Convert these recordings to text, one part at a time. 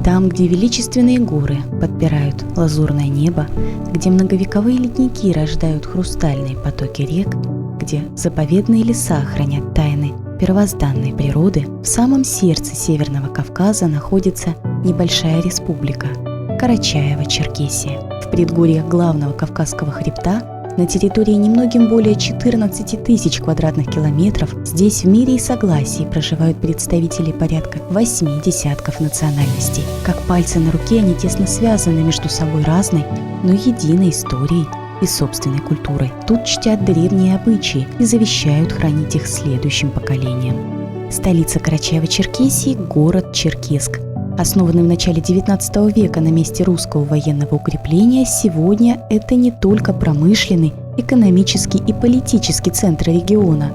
Там, где величественные горы подпирают лазурное небо, где многовековые ледники рождают хрустальные потоки рек, где заповедные леса хранят тайны первозданной природы, в самом сердце Северного Кавказа находится небольшая республика – Карачаево-Черкесия. В предгорьях главного Кавказского хребта, на территории немногим более 14 тысяч квадратных километров, здесь в мире и согласии проживают представители порядка 8 десятков национальностей. Как пальцы на руке, они тесно связаны между собой разной, но единой историей и собственной культурой. Тут чтят древние обычаи и завещают хранить их следующим поколениям. Столица Карачаево-Черкесии – город Черкесск. Основанный в начале XIX века на месте русского военного укрепления, сегодня это не только промышленный, экономический и политический центр региона,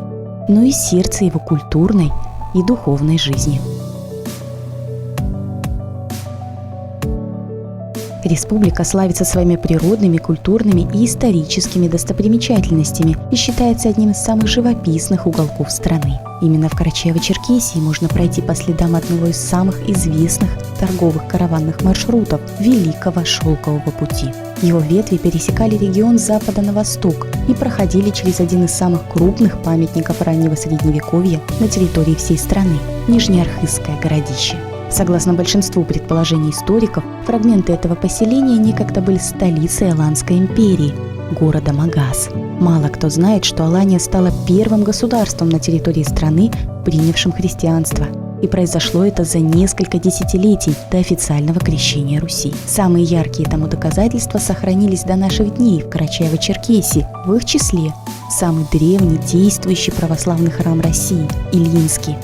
но и сердце его культурной и духовной жизни. Республика славится своими природными, культурными и историческими достопримечательностями и считается одним из самых живописных уголков страны. Именно в Карачаево-Черкесии можно пройти по следам одного из самых известных торговых караванных маршрутов – Великого Шелкового пути. Его ветви пересекали регион с запада на восток и проходили через один из самых крупных памятников раннего Средневековья на территории всей страны – Нижнеархызское городище. Согласно большинству предположений историков, фрагменты этого поселения некогда были столицей Аланской империи – города Магас. Мало кто знает, что Алания стала первым государством на территории страны, принявшим христианство. И произошло это за несколько десятилетий до официального крещения Руси. Самые яркие тому доказательства сохранились до наших дней в Карачаево-Черкесии. В их числе самый древний действующий православный храм России – Ильинский.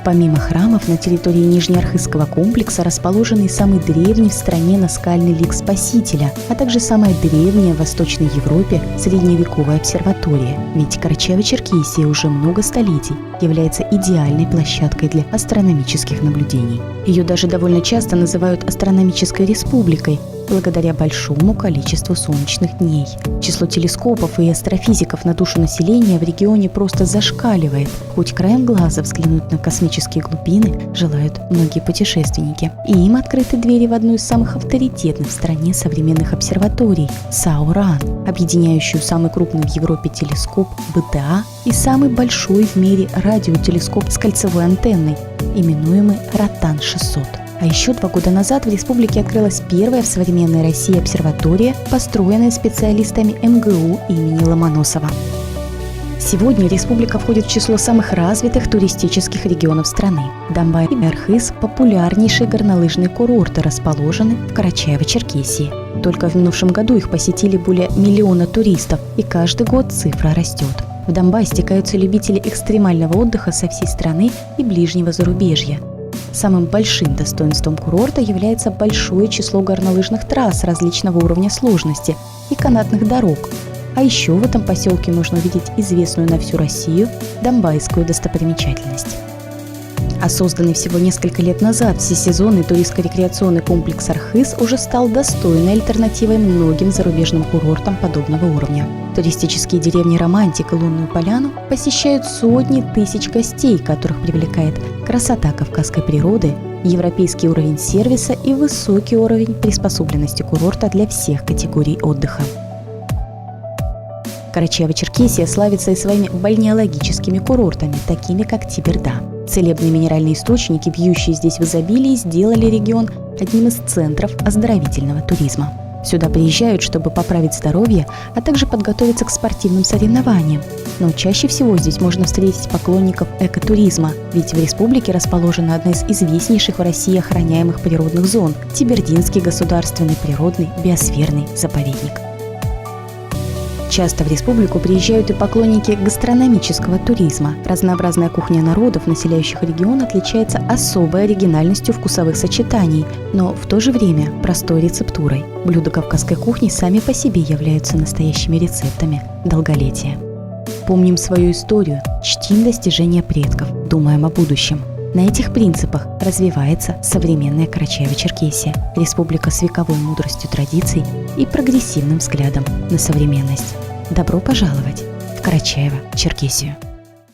Помимо храмов, на территории Нижнеархызского комплекса расположен и самый древний в стране наскальный лик Спасителя, а также самая древняя в Восточной Европе средневековая обсерватория. Ведь Карачаево-Черкесия уже много столетий является идеальной площадкой для астрономических наблюдений. Ее даже довольно часто называют астрономической республикой, благодаря большому количеству солнечных дней. Число телескопов и астрофизиков на душу населения в регионе просто зашкаливает. Хоть краем глаза взглянуть на космические глубины желают многие путешественники. И им открыты двери в одну из самых авторитетных в стране современных обсерваторий – САО-РАН, объединяющую самый крупный в Европе телескоп БТА и самый большой в мире радиотелескоп с кольцевой антенной, именуемый Ротан-600. А еще 2 года назад в республике открылась первая в современной России обсерватория, построенная специалистами МГУ имени Ломоносова. Сегодня республика входит в число самых развитых туристических регионов страны. Домбай и Архыз – популярнейшие горнолыжные курорты, расположены в Карачаево-Черкесии. Только в минувшем году их посетили более 1 миллиона туристов, и каждый год цифра растет. В Домбай стекаются любители экстремального отдыха со всей страны и ближнего зарубежья. Самым большим достоинством курорта является большое число горнолыжных трасс различного уровня сложности и канатных дорог. А еще в этом поселке можно увидеть известную на всю Россию домбайскую достопримечательность. А созданный всего несколько лет назад всесезонный туристско-рекреационный комплекс Архыз уже стал достойной альтернативой многим зарубежным курортам подобного уровня. Туристические деревни Романтик и Лунную Поляну посещают сотни тысяч гостей, которых привлекает красота кавказской природы, европейский уровень сервиса и высокий уровень приспособленности курорта для всех категорий отдыха. Карачаево-Черкесия славится и своими бальнеологическими курортами, такими как Теберда. Целебные минеральные источники, бьющие здесь в изобилии, сделали регион одним из центров оздоровительного туризма. Сюда приезжают, чтобы поправить здоровье, а также подготовиться к спортивным соревнованиям. Но чаще всего здесь можно встретить поклонников экотуризма, ведь в республике расположена одна из известнейших в России охраняемых природных зон – Тебердинский государственный природный биосферный заповедник. Часто в республику приезжают и поклонники гастрономического туризма. Разнообразная кухня народов, населяющих регион, отличается особой оригинальностью вкусовых сочетаний, но в то же время простой рецептурой. Блюда кавказской кухни сами по себе являются настоящими рецептами долголетия. Помним свою историю, чтим достижения предков, думаем о будущем. На этих принципах развивается современная Карачаево-Черкесия, республика с вековой мудростью традиций и прогрессивным взглядом на современность. Добро пожаловать в Карачаево-Черкесию!